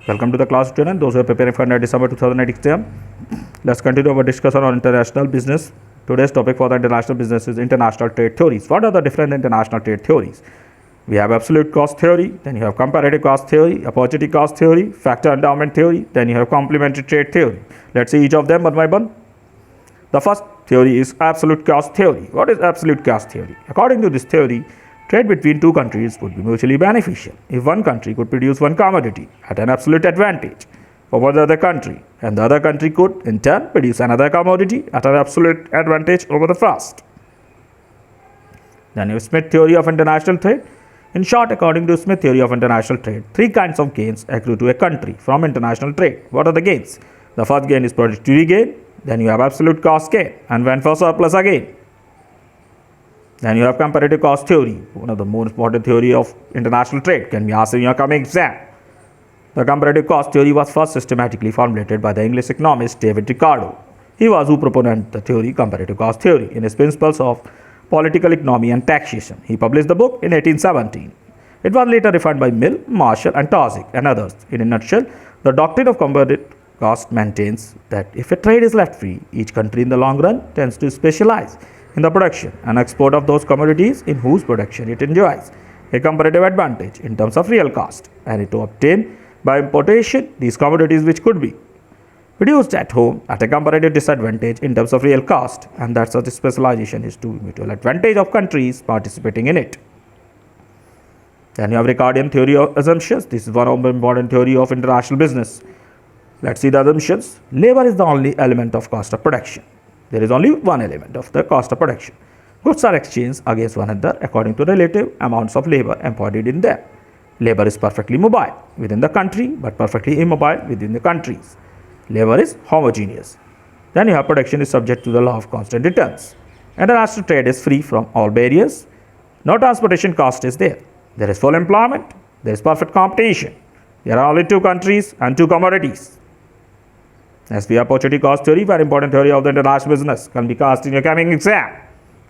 Welcome to the class student, those who are preparing for December 2008 exam. Let's continue our discussion on international business. Today's topic for the international business is international trade theories. What are the different international trade theories? We have absolute cost theory, then you have comparative cost theory, opportunity cost theory, factor endowment theory, then you have complementary trade theory. Let's see each of them one by one. The first theory is absolute cost theory. What is absolute cost theory? According to this theory, trade between two countries would be mutually beneficial if one country could produce one commodity at an absolute advantage over the other country, and the other country could in turn produce another commodity at an absolute advantage over the first. Then you have Smith theory of international trade. In short, according to Smith theory of international trade, three kinds of gains accrue to a country from international trade. What are the gains? The first gain is productivity gain, then you have absolute cost gain, and when for surplus again. Then you have comparative cost theory, one of the most important theory of international trade, can be asked in your coming exam. The comparative cost theory was first systematically formulated by the English economist David Ricardo. He was who proponent the theory comparative cost theory in his Principles of Political Economy and Taxation. He published the book in 1817. It was later refined by Mill, Marshall and Taussig and others. In a nutshell, the doctrine of comparative cost maintains that if a trade is left free, each country in the long run tends to specialize in the production and export of those commodities in whose production it enjoys a comparative advantage in terms of real cost, and to obtain by importation these commodities which could be produced at home at a comparative disadvantage in terms of real cost, and that such specialization is to mutual advantage of countries participating in it. Then you have Ricardian theory of assumptions. This is one of the important theory of international business. Let's see the assumptions. Labor is the only element of cost of production. There is only one element of the cost of production. Goods are exchanged against one another according to relative amounts of labor embodied in them. Labor is perfectly mobile within the country but perfectly immobile within the countries. Labor is homogeneous. Then you have production is subject to the law of constant returns. International trade is free from all barriers. No transportation cost is there. There is full employment. There is perfect competition. There are only two countries and two commodities. As we have opportunity cost theory, very important theory of the international business, can be cast in your coming exam.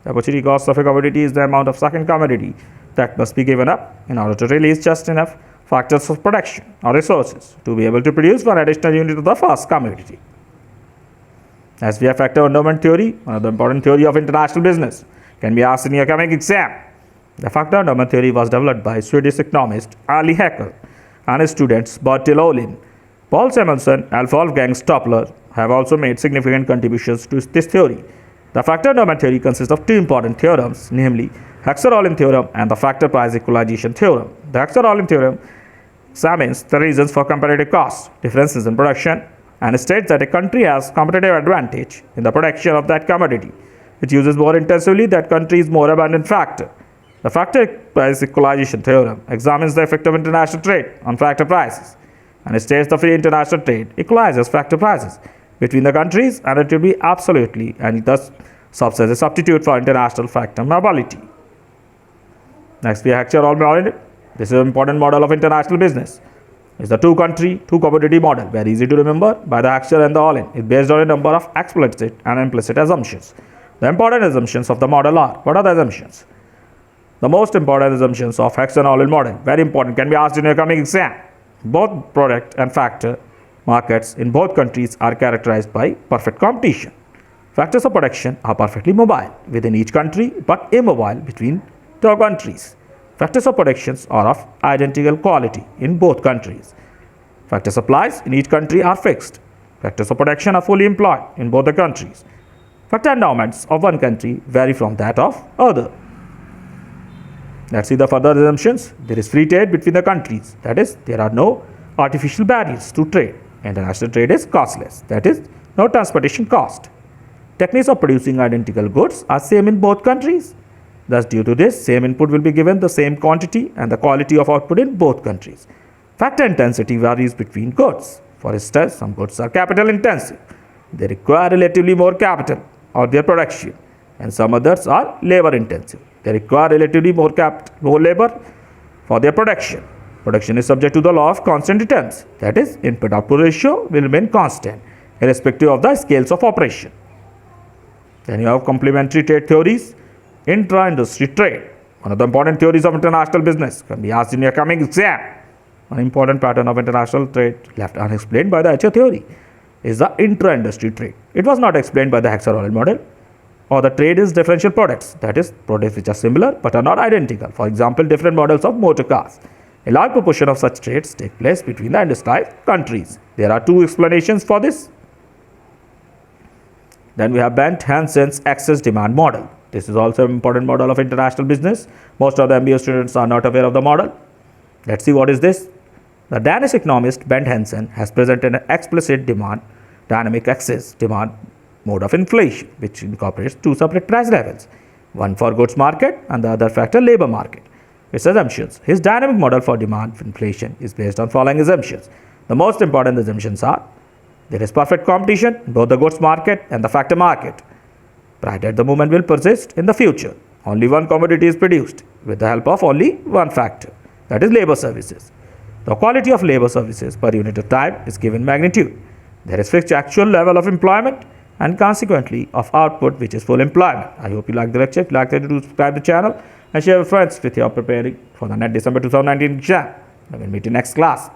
The opportunity cost of a commodity is the amount of second commodity that must be given up in order to release just enough factors of production or resources to be able to produce one additional unit of the first commodity. As we have factor endowment theory, one of the important theory of international business, can be asked in your coming exam. The factor endowment theory was developed by Swedish economist Ali Heckel and his students Bertil Ohlin. Paul Samuelson and Wolfgang Stoppler have also made significant contributions to this theory. The factor endowment theory consists of two important theorems, namely Hexer-Ohlin theorem and the factor price equalization theorem. The Hexer-Ohlin theorem examines the reasons for comparative cost differences in production and states that a country has competitive advantage in the production of that commodity, which uses more intensively that country's more abundant factor. The factor price equalization theorem examines the effect of international trade on factor prices, and states the free international trade equalizes factor prices between the countries, and it will be absolutely, and thus serves as a substitute for international factor mobility. Next, we have Hexer-Ohlin model. This is an important model of international business. It's the two country, two commodity model, very easy to remember by the Hexer and the Ohlin. It's based on a number of explicit and implicit assumptions. The important assumptions of the model are, what are the assumptions? The most important assumptions of Hexer and Ohlin model, very important, can be asked in your coming exam. Both product and factor markets in both countries are characterized by perfect competition. Factors of production are perfectly mobile within each country but immobile between two countries. Factors of production are of identical quality in both countries. Factor supplies in each country are fixed. Factors of production are fully employed in both the countries. Factor endowments of one country vary from that of other. Let's see the further assumptions. There is free trade between the countries. That is, there are no artificial barriers to trade. International trade is costless. That is, no transportation cost. Techniques of producing identical goods are same in both countries. Thus, due to this, same input will be given the same quantity and the quality of output in both countries. Factor intensity varies between goods. For instance, some goods are capital intensive. They require relatively more capital or their production, and some others are labor intensive. They require relatively more labor for their production. Production is subject to the law of constant returns. That is, input-output ratio will remain constant irrespective of the scales of operation. Then you have complementary trade theories. Intra-industry trade, one of the important theories of international business, can be asked in your coming exam. An important pattern of international trade left unexplained by the HO theory is the intra-industry trade. It was not explained by the hexagonal model, or the trade is differential products, that is, products which are similar but are not identical. For example, different models of motor cars. A large proportion of such trades take place between the industrialized countries. There are two explanations for this. Then we have Bent Hansen's excess demand model. This is also an important model of international business. Most of the MBA students are not aware of the model. Let's see what is this. The Danish economist Bent Hansen has presented an explicit demand dynamic excess demand mode of inflation, which incorporates two separate price levels, one for goods market and the other factor labor market. Its assumptions. His dynamic model for demand inflation is based on following assumptions. The most important assumptions are: there is perfect competition in both the goods market and the factor market. Price at the moment will persist in the future. Only one commodity is produced with the help of only one factor, that is labor services. The quality of labor services per unit of time is given magnitude. There is fixed actual level of employment and consequently of output, which is full employment. I hope you like the lecture. If you like it, do subscribe to the channel and share with friends with you preparing for the NET December 2019 exam. I will meet you next class.